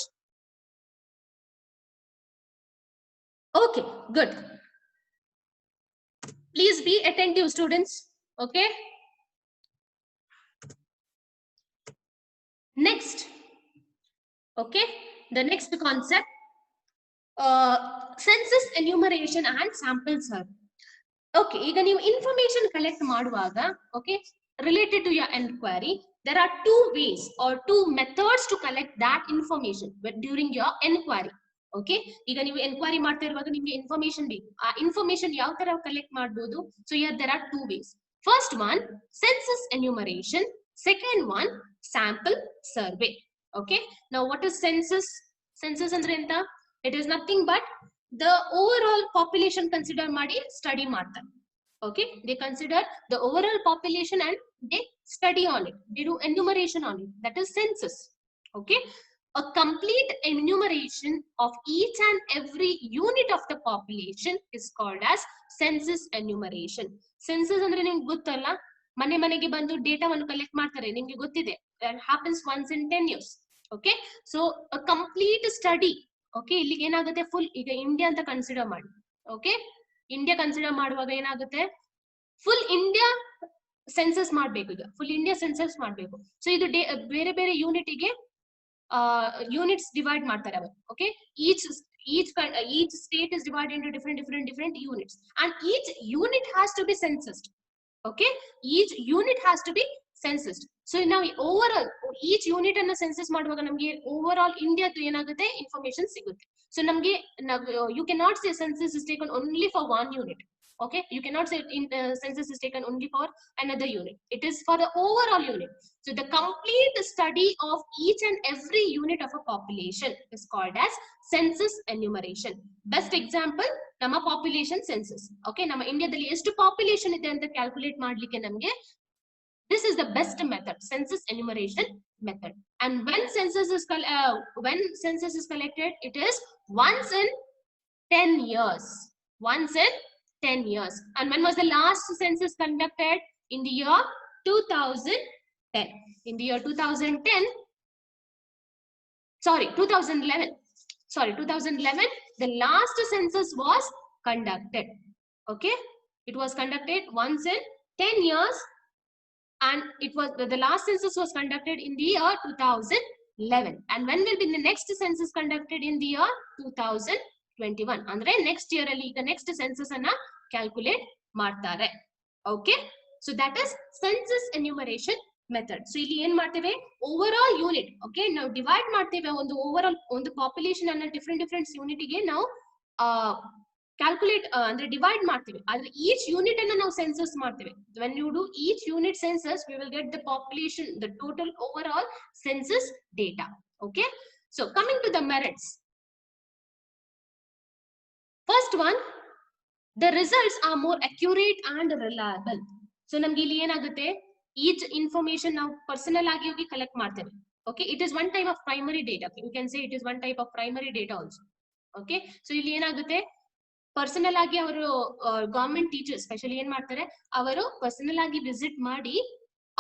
Okay, good. Please be attentive, students. Okay, next. Okay, the next concept, census enumeration and sample survey. Okay, ಈಗ ನೀವು information collect ಮಾಡುವಾಗ, okay, related to your enquiry, there are two ways or two methods to collect that information during your enquiry. Okay, ಈಗ ನೀವು enquiry ಮಾಡ್ತಾ ಇರುವಾಗ ನಿಮಗೆ information ಬೇಕು, ಆ information ಯಾವ ತರ collect ಮಾಡಬಹುದು? So here there are two ways. First one, census enumeration. Second one, sample survey. Okay, now what is census? Census andre enta? It is nothing but the overall population consider ಮಾಡಿ study ಮಾಡ್ತಾರೆ. Okay, they consider the overall population and they study on it, they do enumeration on it. That is census. Okay, a complete enumeration of each and every unit of the population is called as census enumeration. Census andre ನಿಮಗೆ ಗೊತ್ತಲ್ಲ, ಮನೆ ಮನೆಗೆ ಬಂದು ಡೇಟಾವನ್ನು collect ಮಾಡ್ತಾರೆ, ನಿಮಗೆ ಗೊತ್ತಿದೆ. That happens once in 10 years. Okay, so a complete study. Okay, ಇಲ್ಲಿಗೆ ಏನಾಗುತ್ತೆ, ಫುಲ್ ಈಗ ಇಂಡಿಯಾ ಅಂತ ಕನ್ಸಿಡರ್ ಮಾಡಿ. ಓಕೆ, ಇಂಡಿಯಾ ಕನ್ಸಿಡರ್ ಮಾಡುವಾಗ ಏನಾಗುತ್ತೆ, ಫುಲ್ ಇಂಡಿಯಾ ಸೆನ್ಸಸ್ ಮಾಡಬೇಕು. ಈಗ ಫುಲ್ ಇಂಡಿಯಾ ಸೆನ್ಸಸ್ ಮಾಡಬೇಕು. ಸೊ ಇದು ಬೇರೆ ಬೇರೆ ಯೂನಿಟ್ಗೆ ಯೂನಿಟ್ಸ್ ಡಿವೈಡ್ ಮಾಡ್ತಾರೆ ಅವರು. Okay, each state is divided into different units, and each unit has to be censused. Okay, each unit has to be censused. So now overall each unit ಅನ್ನು census ಮಾಡುವಾಗ ನಮಗೆ overall ಇಂಡಿಯಾದು ಏನಾಗುತ್ತೆ information ಸಿಗುತ್ತೆ. So ನಮಗೆ you cannot say census is taken only for one unit. Okay, you cannot say census is taken only for another unit. It is for the overall unit. So the complete study of each and every unit of a population is called as census enumeration. Best example, ನಮ್ಮ population census. Okay, ನಮ್ಮ ಇಂಡಿಯಾದಲ್ಲಿ ಎಷ್ಟು population ಇದೆ ಅಂತ calculate ಮಾಡ್ಲಿಕ್ಕೆ ನಮಗೆ this is the best method, census enumeration method. And when census is collected, it is once in 10 years. Once in 10 years. And when was the last census conducted? In the year 2010. In the year 2010, sorry, 2011. Sorry, 2011, the last census was conducted. Okay, it was conducted once in 10 years. And it was the last census was conducted in the year 2011. And when will be the next census conducted? In the year 2021. Andre next year alli the next census anna calculate ಮಾಡ್ತಾರೆ. Okay, so that is census enumeration method. So ಇಲ್ಲಿ ಏನು ಮಾಡ್ತೇವೆ, overall unit. Okay, ನಾವು divide ಮಾಡ್ತೇವೆ ಒಂದು overall ಒಂದು population ಅನ್ನ different unit ಗೆ ನಾವು ಕ್ಯಾಲ್ಕುಲೇಟ್ ಅಂದ್ರೆ ಡಿವೈಡ್ ಮಾಡ್ತೀವಿ. ಆದ್ರೆ ಈಚ್ ಯೂನಿಟ್ ಅನ್ನು ನಾವು ಸೆನ್ಸಸ್ ಮಾಡ್ತೀವಿ. when you do each unit census, we will get the population, the total overall census data. Okay, so coming to the merits. First one, the results are more accurate and reliable. So ನಮ್ಗೆ ಇಲ್ಲಿ ಏನಾಗುತ್ತೆ, each information ನಾವು personal ಆಗಿ ಹೋಗಿ collect ಮಾಡ್ತೇವೆ. Okay, it is one type of primary data. You can say it is one type of primary data also. Okay, so ಇಲ್ಲಿ ಏನಾಗುತ್ತೆ, personal ಆಗಿ ಅವರು ಗವರ್ಮೆಂಟ್ ಟೀಚರ್ ಸ್ಪೆಷಲಿ ಏನ್ ಮಾಡ್ತಾರೆ, ಅವರು ಪರ್ಸನಲ್ ಆಗಿ ವಿಸಿಟ್ ಮಾಡಿ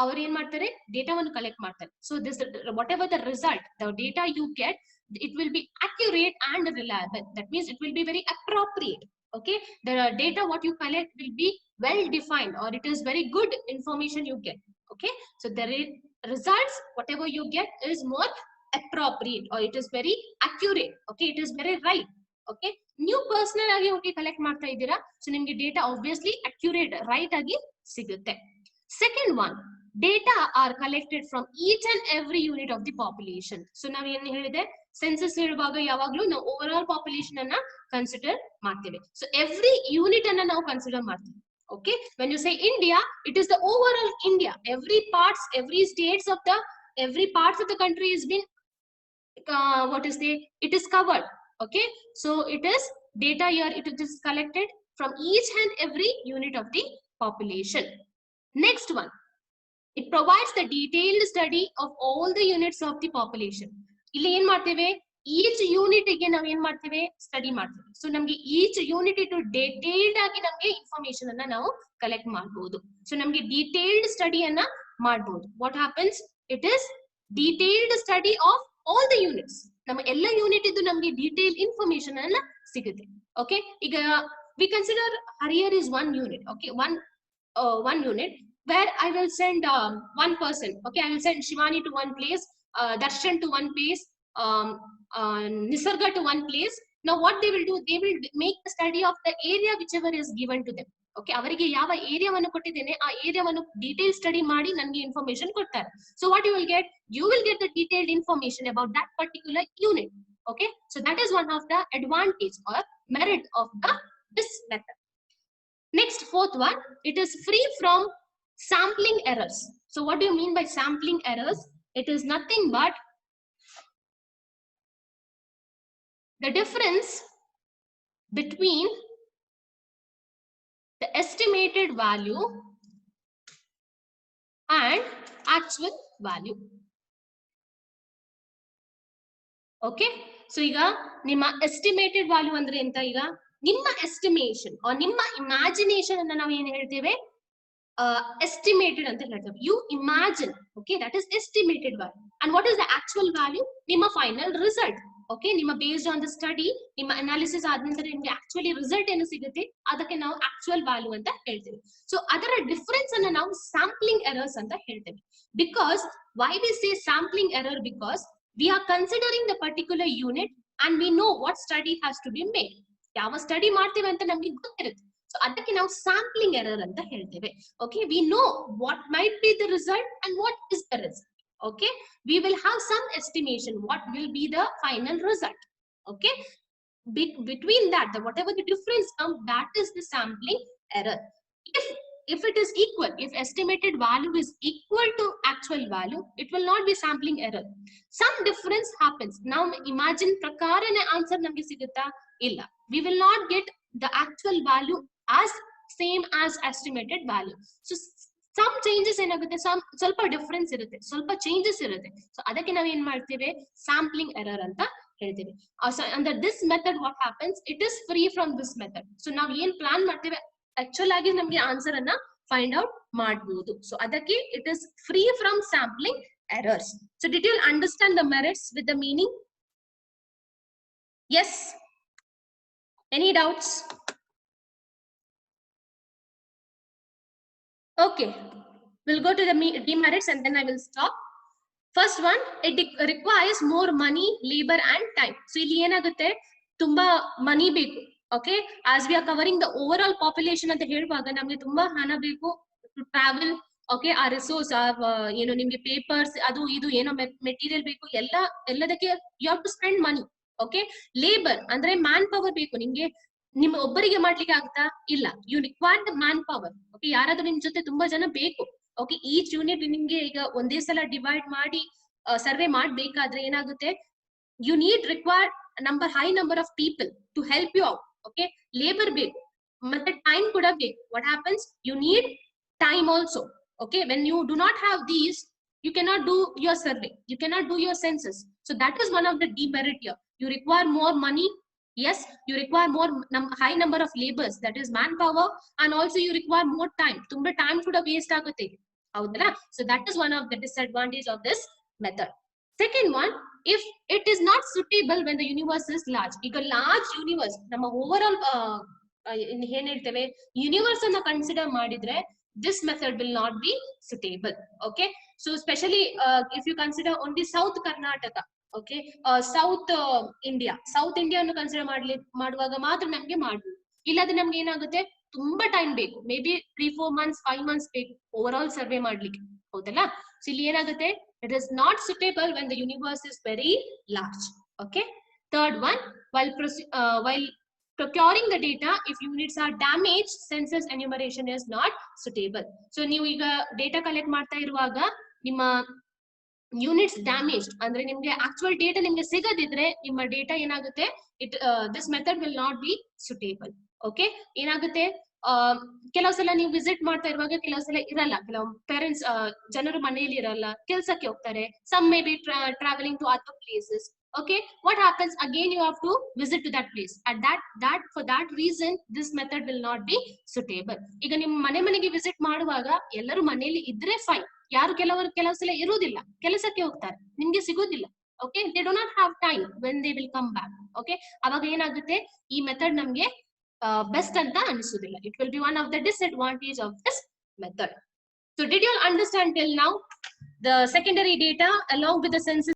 ಅವ್ರು ಏನ್ ಮಾಡ್ತಾರೆ, ಡೇಟಾವನ್ನು ಕಲೆಕ್ಟ್ ಮಾಡ್ತಾರೆ. So this whatever the result, the data you get, it will be accurate and reliable. That means it will be very appropriate. Okay, the data what you collect will be well defined, or it is very good information you get. Okay, so the results whatever you get is more appropriate, or it is very accurate. Okay, it is very right. Okay, ನೀವು personal ಆಗಿ ಹೋಗಿ collect ಮಾಡ್ತಾ ಇದ್ದೀರಾ, so ನಿಮ್ಗೆ data obviously accurate right ಆಗಿ ಸಿಗುತ್ತೆ. Second one, data are collected from each and every unit of the population. So ನಾವ್ ಏನ್ ಹೇಳಿದೆ, ಸೆನ್ಸಸ್ ಹೇಳುವಾಗ ಯಾವಾಗ್ಲೂ ನಾವು ಓವರ್ ಆಲ್ ಪಾಪ್ಯುಲೇಷನ್ ಅನ್ನ ಕನ್ಸಿಡರ್ ಮಾಡ್ತೇವೆ. ಸೊ ಎವ್ರಿ ಯೂನಿಟ್ ಅನ್ನ ನಾವು ಕನ್ಸಿಡರ್ ಮಾಡ್ತೀವಿ. Okay, when you say India, it is the overall India. Every states of the country has been it is covered. Okay, so it is data here, it is collected from each and every unit of the population. Next one, it provides the detailed study of all the units of the population. ಇಲ್ಲಿ ಏನ್ ಮಾಡ್ತೇವೆ, each unit ಗೆ ನಾವ್ ಏನ್ ಮಾಡ್ತೇವೆ, study ಮಾಡ್ತೇವೆ. So ನಮ್ಗೆ each unit ಇಟ್ಟು ಡೀಟೇಲ್ಡ್ ಆಗಿ ನಮ್ಗೆ ಇನ್ಫಾರ್ಮೇಶನ್ ಅನ್ನ ನಾವು ಕಲೆಕ್ಟ್ ಮಾಡಬಹುದು. ಸೊ ನಮ್ಗೆ ಡೀಟೇಲ್ಡ್ ಸ್ಟಡಿಯನ್ನ ಮಾಡಬಹುದು. What happens, it is detailed study of all the units. ನಮ್ಮ ಎಲ್ಲ ಯೂನಿಟ್ ಇದ್ದು ನಮ್ಗೆ ಡೀಟೇಲ್ ಇನ್ಫಾರ್ಮೇಶನ್ ಅನ್ನ ಸಿಗುತ್ತೆ. ಓಕೆ, ಈಗ we consider ಹರಿಯರ್ is one unit. Okay, one unit where I will send one person. Okay, I will send Shivani to one place, Darshan to one place, Nisarga to one place. Now what they will do, they will make the study of the area whichever is given to them. Okay, ಅವರಿಗೆ ಯಾವ ಏರಿಯಾವನ್ನು ಕೊಟ್ಟಿದ್ದೇನೆ ಆ ಏರಿಯಾವನ್ನು detail study ಮಾಡಿ ನನಗೆ information ಕೊಡ್ತಾರೆ. So what you will get the detailed information about that particular unit. Okay, so that is one of the advantage or merit of this method. Next, fourth one, it is free from sampling errors. So what do you mean by sampling errors? It is nothing but the difference between the estimated value and actual value. Okay, so iga nimma estimated value andre enta, iga nimma estimation or nimma imagination anna navu ಏನು ಹೇಳ್ತೇವೆ, estimated anta ಹೇಳ್ತೇವೆ. You imagine, okay, that is estimated value. And what is the actual value? Nimma final result. Okay, nimma based on the study, nimma analysis ಆದ ನಂತರ ನಿಮಗೆ actually result ಏನು ಸಿಗುತ್ತೆ ಅದಕ್ಕೆ ನಾವು actual value ಅಂತ ಹೇಳ್ತೇವೆ. So ಅದರ difference ಅನ್ನು ನಾವು sampling errors ಅಂತ ಹೇಳ್ತೇವೆ. Because why we say sampling error? Because we are considering the particular unit and we know what study has to be made. ಯಾವ ಸ್ಟಡಿ ಮಾಡ್ತೇವೆ ಅಂತ ನಮಗೆ ಗೊತ್ತಿರುತ್ತೆ. ಸೊ ಅದಕ್ಕೆ ನಾವು ಸ್ಯಾಂಪ್ಲಿಂಗ್ ಎರರ್ ಅಂತ ಹೇಳ್ತೇವೆ. Okay, we know what might be the result and what is the result. Okay, we will have some estimation what will be the final result. Okay, between that, whatever the difference comes, that is the sampling error. If it is equal, if estimated value is equal to actual value, it will not be sampling error. Some difference happens. Now imagine prakarane answer namge sigutta illa, we will not get the actual value as same as estimated value. So some changes ಏನಾಗುತ್ತೆ, ಸ್ವಲ್ಪ difference ಇರುತ್ತೆ, ಸ್ವಲ್ಪ changes ಇರುತ್ತೆ. So ಅದಕ್ಕೆ ನಾವು ಏನ್ ಮಾಡ್ತೇವೆ, sampling error ಅಂತ ಹೇಳ್ತೇವೆ. Under this method what happens, it is free from this method. So ನಾವು ಏನ್ ಪ್ಲಾನ್ ಮಾಡ್ತೇವೆ ಆಕ್ಚುಲ್ ಆಗಿ ನಮ್ಗೆ ಆನ್ಸರ್ ಅನ್ನ ಫೈಂಡ್ ಔಟ್ ಮಾಡಬಹುದು. ಸೊ ಅದಕ್ಕೆ it is free from sampling errors. So did you understand the merits with the meaning? Yes, any doubts? Okay, we'll go to the demerits and then I will stop. First one, it requires more money, labor and time. So ಇಲ್ಲಿ ಏನಾಗುತ್ತೆ, ತುಂಬಾ ಮನಿ ಬೇಕು. Okay, as we are covering the overall population ಅಂತ ಹೇಳುವಾಗ ನಮಗೆ ತುಂಬಾ ಹಣ ಬೇಕು to travel. Okay, ಆ ರಿಸೋರ್ಸ್, ಏನು ನಿಮ್ಗೆ ಪೇಪರ್ಸ್ ಅದು ಇದು ಏನೋ ಮೆಟೀರಿಯಲ್ ಬೇಕು, ಎಲ್ಲದಕ್ಕೆ you have to spend money. Okay, labour ಅಂದ್ರೆ ಮ್ಯಾನ್ ಪವರ್ ಬೇಕು ನಿಮ್ಗೆ. ನಿಮ್ಮ ಒಬ್ಬರಿಗೆ ಮಾಡ್ಲಿಕ್ಕೆ ಆಗ್ತಾ ಇಲ್ಲ, you require the manpower. Okay, ಯಾರಾದ್ರೂ ನಿಮ್ ಜೊತೆ ತುಂಬಾ ಜನ ಬೇಕು. ಓಕೆ, ಈಚ್ ಯೂನಿಟ್ ನಿಮ್ಗೆ ಈಗ ಒಂದೇ ಸಲ ಡಿವೈಡ್ ಮಾಡಿ ಸರ್ವೆ ಮಾಡ್ಬೇಕಾದ್ರೆ ಏನಾಗುತ್ತೆ, you need require high number of people to help you out. Okay, labour ಬೇಕು, ಮತ್ತೆ time ಕೂಡ ಬೇಕು. What happens? You need time also. Okay, when you do not have these, you cannot do your survey, you cannot do your census. So that is one of the demerit here. You require more money. Yes, you require more high number of labors, that is manpower, and also you require more time. ತುಂಬಾ time ಕೂಡ waste ಆಗುತ್ತೆ, ಹೌದಲ್ಲ? So that is one of the disadvantage of this method. Second one, if it is not suitable when the universe is large. ಈಗ large universe, ನಮ್ಮ overall ಏನ್ ಹೇಳ್ತೇವೆ, universe ಅನ್ನ consider ಮಾಡಿದ್ರೆ this method will not be suitable. Okay, so especially if you consider only South Karnataka, okay, South South India ಅನ್ನು consider ಮಾಡುವಾಗ ಮಾತ್ರ ನಮ್ಗೆ ಮಾಡ್ಬೋದು. ಇಲ್ಲದ್ರೆ ನಮ್ಗೆ ಏನಾಗುತ್ತೆ, ತುಂಬಾ ಟೈಮ್ ಬೇಕು, ಮೇ ಬಿ 3-4 months 5 months ಬೇಕು ಓವರ್ ಆಲ್ ಸರ್ವೆ ಮಾಡ್ಲಿಕ್ಕೆ, ಹೌದಲ್ಲ? ಸೊ ಇಲ್ಲಿ ಏನಾಗುತ್ತೆ, it is not suitable when the universe is very large. Okay, third one, while procuring the data, if units are damaged, census enumeration is not suitable. So ನೀವು ಈಗ data collect ಮಾಡ್ತಾ ಇರುವಾಗ ನಿಮ್ಮ units damage ಅಂದ್ರೆ ನಿಮ್ಗೆ actual data ನಿಮ್ಗೆ ಸಿಗದಿದ್ರೆ ನಿಮ್ಮ data ಏನಾಗುತ್ತೆ, this method will not be suitable. Okay, ಏನಾಗುತ್ತೆ, ಕೆಲವು ಸಲ ನೀವು ವಿಸಿಟ್ ಮಾಡ್ತಾ ಇರುವಾಗ ಕೆಲವು ಸಲ ಇರಲ್ಲ, ಕೆಲವು ಪೇರೆಂಟ್ಸ್ ಜನರು ಮನೆಯಲ್ಲಿ ಇರಲ್ಲ, ಕೆಲ್ಸಕ್ಕೆ ಹೋಗ್ತಾರೆ, some maybe travelling to other places. Okay, what happens, again you have to visit to that place. At for that reason this method will not be suitable. ಈಗ ನಿಮ್ಮ ಮನೆಗೆ ವಿಸಿಟ್ ಮಾಡುವಾಗ ಎಲ್ಲರೂ ಮನೆಯಲ್ಲಿ ಇದ್ರೆ ಫೈನ್, ಯಾರು ಕೆಲವು ಸಲ ಇರುವುದಿಲ್ಲ, ಕೆಲಸಕ್ಕೆ ಹೋಗ್ತಾರೆ, ನಿಮ್ಗೆ ಸಿಗೋದಿಲ್ಲ. Okay, they do not have time when they will come back. Okay, ಅವಾಗ ಏನಾಗುತ್ತೆ, ಈ ಮೆಥಡ್ ನಮ್ಗೆ ಬೆಸ್ಟ್ ಅಂತ ಅನಿಸುವುದಿಲ್ಲ. It will be one of the disadvantage of this method. So did you all understand till now? The secondary data along with the census